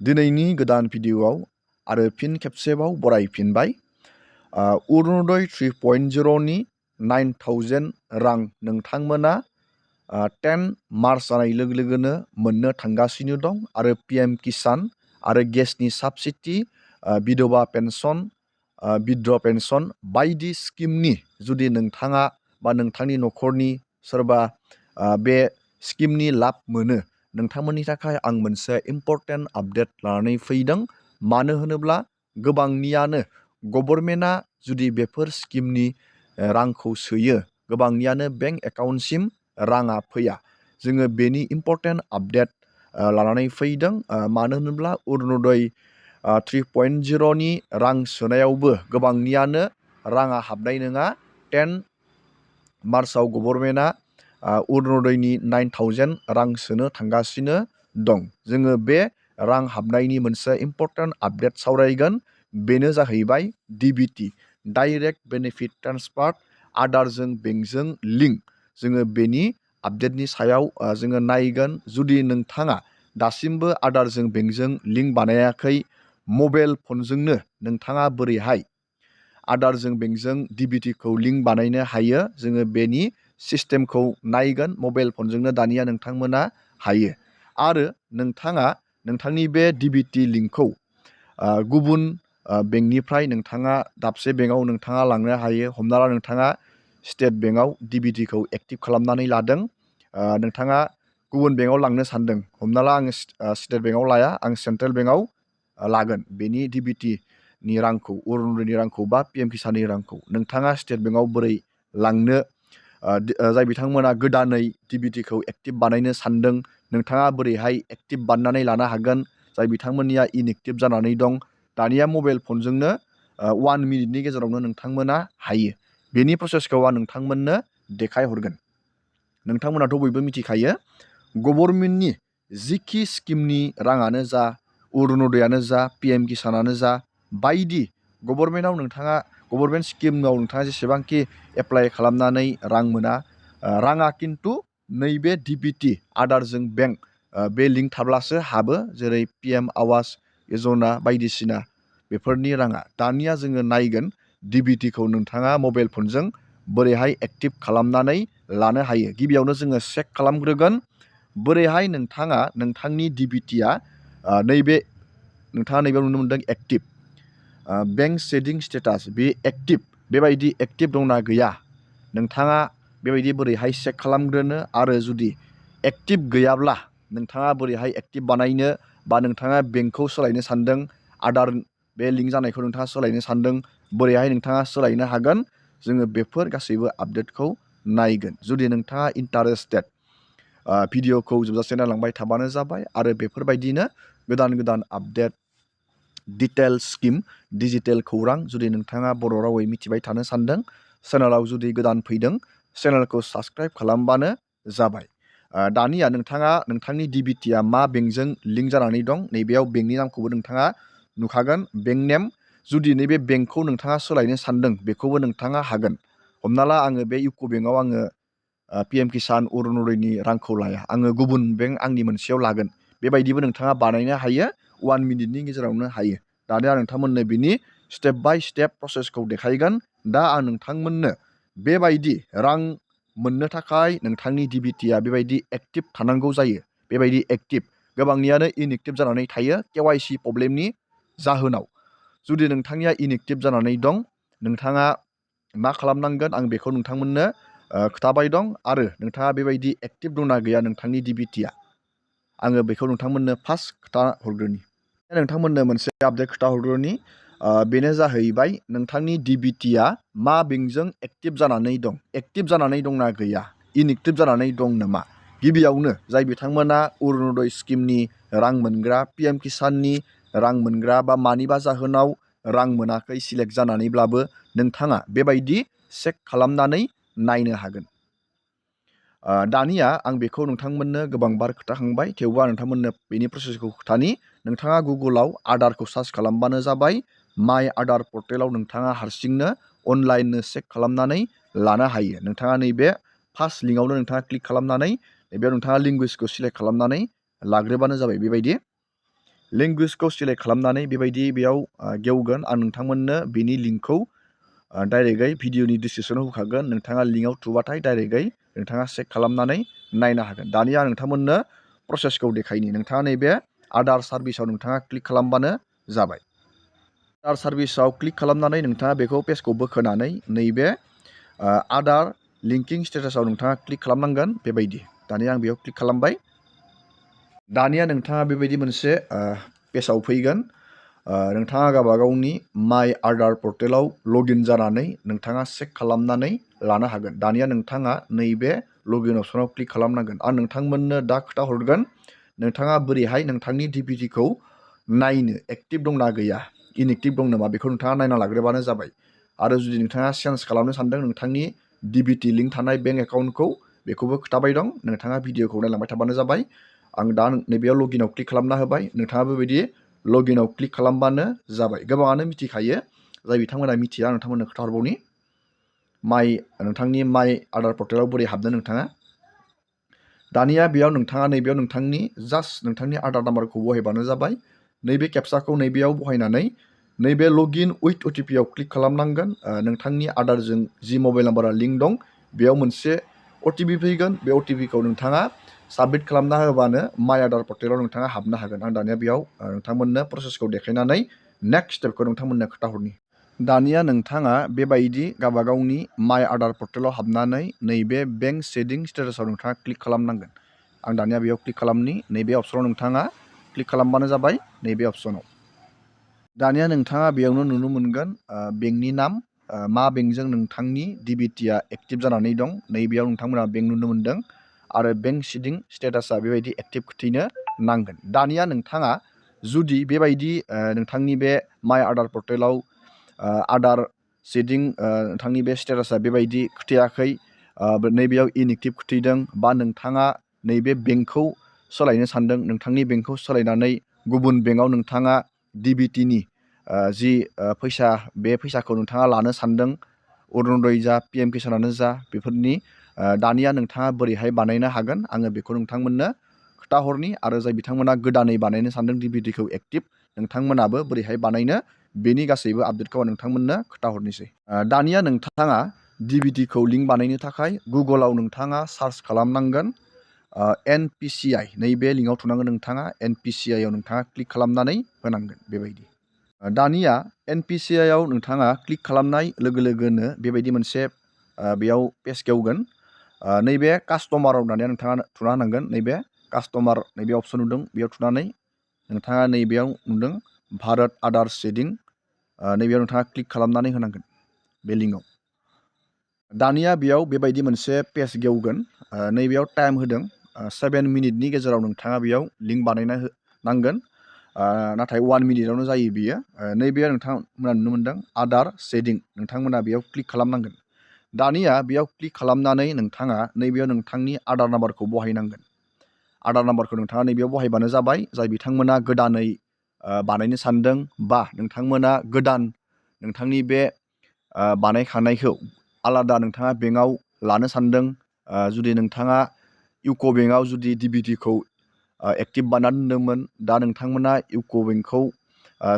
दिनैनि गोदान भिडिअ'आव आरो फिन खेबसेबाव बरायफिनबाय। अरुणोदय 3.0नि 9,000 रां नोंथांमोना 10 मार्च जानाय लोगो लोगोनो मोननो थांगासिनो दं आरो PmKisan आरो गेसनि साबसिडि, बिधवा पेन्सन, बिधवा पेन्सन बायदि स्किमनि जुदि नोंथाङा बा नोंथांनि न'खरनि सोरबा बे स्किमनि लाब मोनो, नोंथांमोननि थाखाय आं मोनसे इम्पर्टेन्ट आपडेट लानानै फैदों। मानो होनोब्ला गोबांनियानो गभर्नमेन्टआ जुदि बेफोर स्किमनि रांखौ सोयो, गोबांनियानो बेंक एकाउन्टसिम राङा फैया। जोङो बेनि इम्पर्टेन्ट आपडेट लानानै फैदों। मानो होनोब्ला अरुणोदय 3.0नि रां सोनायावबो गोबांनियानो राङा हाबनाय नङा। 10 मार्चआव गभर्नमेन्टआ अरुणोदयनि 9,000 रां सोनो थांगासिनो दं। जोङो बे रां हाबनायनि मोनसे इम्पर्टेन्ट आपडेट सावरायगोन। बेनो जाहैबाय DBT, डाइरेक्ट बेनिफिट ट्रेन्सफार, आदारजों बेंकजों लिंक। जोङो बेनि आपडेटनि सायाव जोङो नायगोन। जुदि नोंथाङा दासिमबो आदारजों बेंकजों लिंक बानायाखै, मबाइल फनजोंनो नोंथाङा बोरैहाय आदारजों बेंकजों DBTखौ लिंक बानायनो हायो, जोङो बेनि सिस्टेमखौ नायगोन। मबाइल फनजोंनो दानिया नोंथांमोना हायो। आरो नोंथाङा नोंथांनि बे DBT लिंकखौ गुबुन बेंकनिफ्राय नोंथाङा दाबसे बेंकआव नोंथाङा लांनो हायो। हमना ला नोंथाङा स्टेट बेंकआव DBTखौ एक्टिभ खालामनानै लादों, नोंथाङा गुबुन बेंकआव लांनो सानदों। हमना ला आङो स्टेट बेंकआव लाया, आं सेन्ट्रेल बेंकआव लागोन बेनि DBTनि रांखौ, अरुणोदयनि रांखौ बा PmKisanनि रांखौ। नोंथाङा स्टेट बेंकआव बोरै लांनो, जाय बिथांमोना गोदानै DBTखौ एक्टिभ बानायनो सानदों, नोंथाङा बोरैहाय एक्टिभ बानायनानै लानो हागोन। जाय बिथांमोननिया इनएक्टिभ जानानै दं, दानिया मबाइल फनजोंनो 1 मिनिटनि गेजेरावनो नोंथांमोना हायो। बेनि प्रसेसखौ आं नोंथांमोननो देखायहरगोन। नोंथांमोनाथ' बयबो मिथिखायो, गभर्नमेन्टनि जिखि स्किमनि राङानो जा, अरुणोदयानो जा, PmKisanआनो जा, बायदि गभर्नमेन्टआव नोंथाङा गभर्नमेन्ट स्किमाव नोंथाङा जेसेबांखि एप्लाइ खालामनानै रां मोना, राङा खिन्थु नैबे DBT आदारजों बेंक बे लिंक थाब्लासो हाबो। जेरै PM आवास यजना बायदिसिना बेफोरनि राङा। दानिया जोङो नायगोन DBTखौ नोंथाङा मबाइल फनजों बोरैहाय एक्टिभ खालामनानै लानो हायो। गिबियावनो जोङो चेक खालामग्रोगोन बोरैहाय नोंथाङा नोंथांनि DBTआ नोंथाङा नैबेयाव नुनो मोनदों एक्टिभ, बेंक सेभिं स्टेटास, बे एक्टिभ, बेबायदि एक्टिभ दंना गैया, नोंथाङा बेबायदि बोरैहाय चेक खालामग्रोनो। आरो जुदि एक्टिभ गैयाब्ला नोंथाङा बोरैहाय एक्टिभ बानायनो, बा नोंथाङा बेंकखौ सोलायनो सानदों, आदार बे लिंक जानायखौ नोंथाङा सोलायनो सानदों, बोरैहाय नोंथाङा सोलायनो हागोन, जोङो बेफोर गासैबो आपडेटखौ नायगोन। जुदि नोंथाङा इन्टारेस्टेड, भिडिअखौ जोबजासे नायलांबाय थाबानो जाबाय। आरो बेफोरबायदिनो गोदान गोदान आपडेट, डिटेल स्किम, डिजिटेल खौरां जुदि नोंथाङा बर' रावै मिथिबाय थानो सानदों, चेनेलाव जुदि गोदान फैदों, चेनेलखौ साबस्क्राइब खालामबानो जाबाय। दानिया नोंथाङा नोंथांनि DBTआ मा बेंकजों लिंक जानानै दं, नैबेयाव बेंकनि नामखौबो नोंथाङा नुखागोन, बेंक नेम। जुदि नैबे बेंकखौ नोंथाङा सोलायनो सानदों, बेखौबो नोंथाङा हागोन। हमना ला आङो बे इउक' बेंकआव आङो PmKisan अरुणोदयनि रांखौ लाया, आङो गुबुन बेंक आंनि मोनसेयाव लागोन। बेबायदिबो नोंथाङा बानायनो हायो, 1 मिनिटनि गेजेरावनो हायो। दानिया नोंथांमोननो बिनि स्टेप बाय स्टेप प्रसेसखौ देखायगोन। दा आं नोंथांमोननो बेबायदि रां मोननो थाखाय नोंथांनि DBTआ बेबायदि एक्टिभ थानांगौ जायो। बेबायदि एक्टिभ, गोबांनियानो इनएक्टिभ जानानै थायो KYC प्रब्लेमनि जाहोनाव। जुदि नोंथांनिया इनएक्टिभ जानानै दं, नोंथाङा मा खालामनांगोन, आं बेखौ नोंथांमोननो खोथाबाय दं। आरो नोंथाङा बेबायदि एक्टिभ दंना गैया नोंथांनि DBTआ, आङो बेखौ नोंथांमोननो फार्स्ट खोथा हरग्रोनि। नोंथांमोननो मोनसे आपडेट खोथा हरग्रोनि, बेनो जाहैबाय नोंथांनि DBTआ मा बेंकजों एक्टिभ जानानै दं, एक्टिभ जानानै दंना गैया, इनएक्टिभ जानानै दं नामा। गिबियावनो जाय बिथांमोना अरुणोदय स्किमनि रां मोनग्रा, PmKisanनि रां मोनग्रा, बा मानिबा जाहोनाव रां मोनाखै सिलेक्ट जानानैब्लाबो, नोंथाङा बेबायदि चेक खालामनानै नायनो हागोन। दानिया आं बेखौ नोंथांमोननो गोबांबार खोथाखांबाय, थेवबो आं नोंथांमोननो बेनि प्रसेसखौ खोथानि। नोंथाङा गुगोलाव आदारखौ सार्च खालामबानो जाबाय। माइ आदार पर्टेलाव नोंथाङा हारसिंनो अनलाइननो चेक खालामनानै लानो हायो। नोंथाङा नैबे फार्स्ट लिंकआवनो नोंथाङा क्लिक खालामनानै बेयाव नोंथाङा लेंगुवेजखौ सिलेक्ट खालामनानै लाग्रोबानो जाबाय। बेबायदि लेंगुवेजखौ सिलेक्ट खालामनानै बेबायदि बेयाव गेवगोन। आं नोंथांमोननो बेनि लिंकखौ डाइरेक्टयै भिडिअनि डिसक्रिपसनाव होखागोन। नोंथाङा लिंकआव थुबाथाय डाइरेक्टयै नोंथाङा चेक खालामनानै नायनो हागोन। दानिया नोंथांमोननो प्रसेसखौ देखायनि। नोंथाङा नैबे आदार सार्भिसाव नोंथाङा क्लिक खालामबानो जाबाय। आदार सार्भिसाव क्लिक खालामनानै नोंथाङा बेखौ पेजखौ बोखोनानै नैबे आदार लिंकिं स्टेटासाव नोंथाङा क्लिक खालामनांगोन बेबायदि। दानिया आं बेयाव क्लिक खालामबाय। दानिया नोंथाङा बेबायदि मोनसे पेजाव फैगोन। नोंथाङा गावबागावनि माइ आदार पर्टेलाव लगइन जानानै नोंथाङा चेक खालामनानै लानो हागोन। दानिया नोंथाङा नैबे लगइन अपसनाव क्लिक खालामनांगोन। आं नोंथांमोननो दा खोथा हरगोन नोंथाङा बोरैहाय नोंथांनि डिबिटिखौ नायनो एक्टिभ दंना गैया, इनएक्टिभ दं नामा बेखौ नोंथाङा नायना लाग्रोबानो जाबाय। आरो जुदि नोंथाङा चेन्ज खालामनो सानदों नोंथांनि डिबिटि लिंक थानाय बेंक एकाउन्टखौ, बेखौबो खोथाबाय दं। नोंथाङा भिडिअखौ नायलांबाय थाबानो जाबाय। आं दा नैबेयाव लगइनाव क्लिक खालामना होबाय। नोंथाङाबो बेबायदि लगइनाव क्लिक खालामबानो जाबाय। गोबाङानो मिथिखायो, जाय बिथांमोना मिथिया नोंथांमोननो खोथा हरबावनि। नोंथांनि माइ आदार पर्टेलाव बोरै हाबनो नोंथाङा। दानिया बेयाव नोंथाङा नैबेयाव नोंथांनि जास्ट नोंथांनि आधार नाम्बारखौ बहायबानो जाबाय। नैबे केपसाखौ नैबेयाव बहायनानै नैबे लगइन उइथ अटिपि आव क्लिक खालामनांगोन। नोंथांनि आधारजों जि मबाइल नाम्बारा लिंक दं बेयाव मोनसे अटिपि फैगोन। बे अटिपिखौ नोंथाङा साबमिट खालामना होबानो माइ आधार पर्टेलाव नोंथाङा हाबनो हागोन। आं दानिया बेयाव नोंथांमोननो प्रसेसखौ देखायनानै नेक्स्ट स्टेपखौ नोंथांमोननो खोथाहरनि। दानिया नोंथाङा बेबायदि गावबागावनि माइ आधार पर्टेलाव हाबनानै नैबे बेंक सेडिं स्टेटासाव नोंथाङा क्लिक खालामनांगोन। आं दानिया बेयाव क्लिक खालामनि। नैबे अपसनाव नोंथाङा क्लिक खालामबानो जाबाय। नैबे अपसनाव दानिया नोंथाङा बेयावनो नुनो मोनगोन बेंकनि नाम, मा बेंकजों नोंथांनि डिबिटिया एक्टिभ जानानै दं। नैबेयाव नोंथांमोना बेंक नुनो मोनदों आरो बेंक सिडिं स्टेटासा बेबायदि एक्टिभ खिथिनो नांगोन। दानिया नोंथाङा जुदि बेबायदि नोंथांनि बे माइ आधार पर्टेलाव आधार सिडिं नोंथांनि बे स्टेटासा बेबायदि खिथियाखै, नैबेयाव इनएक्टिभ खिथिदों, बा नोंथाङा नैबे बेंकखौ सोलायनो सानदों, नोंथांनि बेंकखौ सोलायनानै गुबुन बेंकआव नोंथाङा डिबिटिनि जि फैसा, बे फैसाखौ नोंथाङा लानो सानदों, अरुनदय जा PmKisanआनो जा, बेफोरनि दानिया नोंथाङा बोरैहाय बानायनो हागोन आङो बेखौ नोंथांमोननो खोथाहरनि। आरो जाय बिथांमोना गोदानै बानायनो सानदों डिबिटिखौ एक्टिभ, नोंथांमोनाबो बोरैहाय बानायनो बेनि गासैबो आपडेटखौ आं नोंथांमोननो खोथाहरनोसै। दानिया नोंथाङा डिबिटिखौ लिंक बानायनो थाखाय गुगोलाव नोंथाङा सार्च खालामनांगोन NPCI। नैबे लिंकआव थुनांगोन नोंथाङा। NPCI आव नोंथाङा क्लिक खालामनानै होनांगोन बेबायदि। दानिया NPCI आव नोंथाङा क्लिक खालामनाय लोगो लोगोनो बेबायदि मोनसे बेयाव पेज गेवगोन। नैबे कास्टमाराव दानिया नोंथाङा थुना होनांगोन। नैबे कास्टमार नैबे अपसन नुदों, बेयाव थुनानै नोंथाङा नैबेयाव नुदों भारत आधार सिडिं, नैबेयाव नोंथाङा क्लिक खालामनानै होनांगोन बे लिंकआव। दानिया बेयाव बेबायदि मोनसे पेज गेवगोन। नैबेयाव टाइम होदों 7 मिनिटनि गेजेराव नोंथाङा बेयाव लिंक बानायना नांगोन। नाथाय 1 मिनिटआवनो जायो बियो। नैबेयाव नोंथांमोना नुनो मोनदों आधार सिडिं, नोंथांमोना बेयाव क्लिक खालामनांगोन। दानिया बेयाव क्लिक खालामनानै नोंथाङा नैबेयाव नोंथांनि आधार नाम्बारखौ बहायनांगोन। आधार नाम्बारखौ नोंथाङा नैबेयाव बहायबानो जाबाय। जाय बिथांमोना गोदानै बानायनो सानदों, बा नोंथांमोना गोदान नोंथांनि बे बानायखानायखौ आलादा नोंथाङा बेंकआव लानो सानदों, जुदि नोंथाङा इउक' बेंकआव जुदि डिबिटिखौ एक्टिभ बानायना दोन्दोंमोन, दा नोंथांमोना इउक' बेंकखौ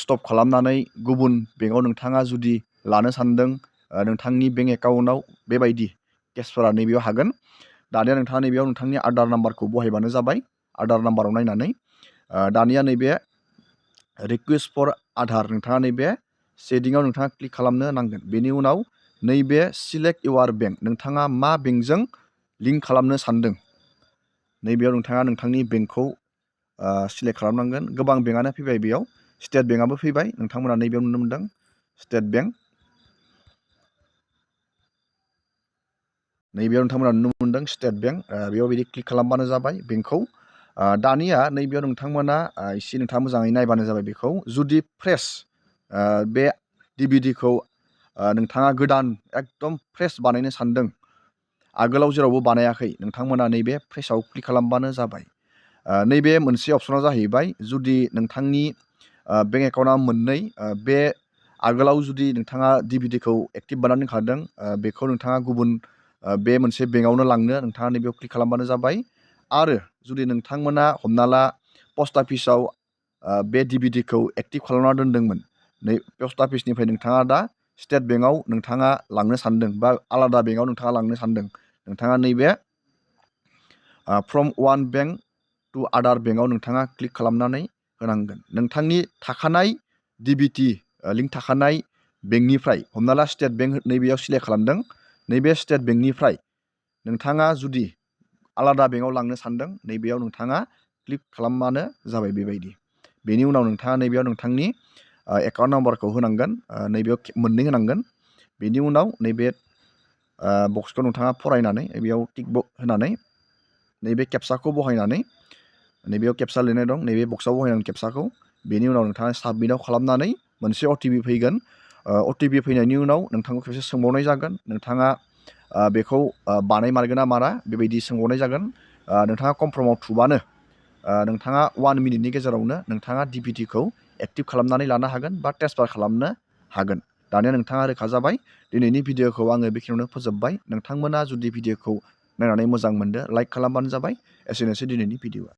स्टप खालामनानै गुबुन बेंकआव नोंथाङा जुदि लानो सानदों, नोंथांनि बेंक एकाउन्टआव बेबायदि केसफोरा नैबेयाव हागोन। दानिया नोंथाङा नैबेयाव नोंथांनि आधार नाम्बारखौ बहायबानो जाबाय। आधार नाम्बाराव नायनानै दानिया नैबे रिकुवेस्ट फर आधार, नोंथाङा नैबे सेडिंआव नोंथाङा क्लिक खालामनो नांगोन। बेनि उनाव नैबे सिलेक्ट इउआर बेंक, नोंथाङा मा बेंकजों लिंक खालामनो सानदों, नैबेयाव नोंथाङा नोंथांनि बेंकखौ सिलेक्ट खालामनांगोन। गोबां बेंकआनो फैबाय बेयाव। स्टेट बेंकआबो फैबाय। नोंथांमोना नैबेयाव नुनो मोनदों स्टेट बेंक। नैबेयाव नोंथांमोना नुनो मोनदों स्टेट बेंक। बेयाव बिदि क्लिक खालामबानो जाबाय बेंकखौ। दानिया नैबेयाव नोंथांमोना एसे नोंथाङा मोजाङै नायबानो जाबाय बेखौ। जुदि फ्रेश बे डिबिटिखौ नोंथाङा गोदान एकदम फ्रेश बानायनो सानदों, आगोलाव जेरावबो बानायाखै, नोंथांमोना नैबे फ्रेशआव क्लिक खालामबानो जाबाय। नैबे मोनसे अपसना जाहैबाय जुदि नोंथांनि बेंक एकाउन्टआ मोननै, बे आगोलाव जुदि नोंथाङा डिबिटिखौ एक्टिभ बानायना दोनखादों, बेखौ नोंथाङा गुबुन बे मोनसे बेंकआवनो लांनो नोंथाङा नैबेयाव क्लिक खालामबानो जाबाय। आरो जुदि नोंथांमोना हमना ला पस्ट अफिसाव बे DBTखौ एक्टिभ खालामना दोनदोंमोन, नै पस्ट अफिसनिफ्राय नोंथाङा दा स्टेट बेंकआव नोंथाङा लांनो सानदों बा आलादा बेंकआव नोंथाङा लांनो सानदों, नोंथाङा नैबे फ्रम वान बेंक टु आदार बेंकआव नोंथाङा क्लिक खालामनानै होनांगोन। नोंथांनि थाखानाय DBT लिंक थाखानाय बेंकनिफ्राय, हमना ला स्टेट बेंक नैबेयाव सिलेक्ट खालामदों, नैबे स्टेट बेंकनिफ्राय नोंथाङा जुदि आलादा बेंकआव लांनो सानदों, नैबेयाव नोंथाङा क्लिक खालामबानो जाबाय बेबायदि। बेनि उनाव नोंथाङा नैबेयाव नोंथांनि एकाउन्ट नाम्बारखौ होनांगोन, नैबेयाव मोननै होनांगोन। बेनि उनाव नैबे बक्सखौ नोंथाङा फरायनानै बेयाव टिक होनानै नैबे केप्साखौ बहायनानै, नैबेयाव केप्सा लिरनाय दं, नैबे बक्सआव बहायनांगोन केप्साखौ। बेनि उनाव नोंथाङा साबमिटआव खालामनानै मोनसे OTP फैगोन। OTP फैनायनि उनाव नोंथांखौ खेबसे सोंबावनाय जागोन, नोंथाङा बेखौ बानायमारगोन ना मारा, बेबायदि सोंबावनाय जागोन। नोंथाङा कनफार्माव थुबानो नोंथाङा 1 मिनिटनि गेजेरावनो नोंथाङा DBTखौ एक्टिभ खालामनानै लानो हागोन बा ट्रेन्सफार खालामनो हागोन। दानिया नोंथाङा रोखा जाबाय। दिनैनि भिडिअखौ आङो बेखिनियावनो फोजोबबाय। नोंथांमोना जुदि भिडिअखौ नायनानै मोजां मोनदों, लाइक खालामबानो जाबाय। एसेनोसै दिनैनि भिडिअआ।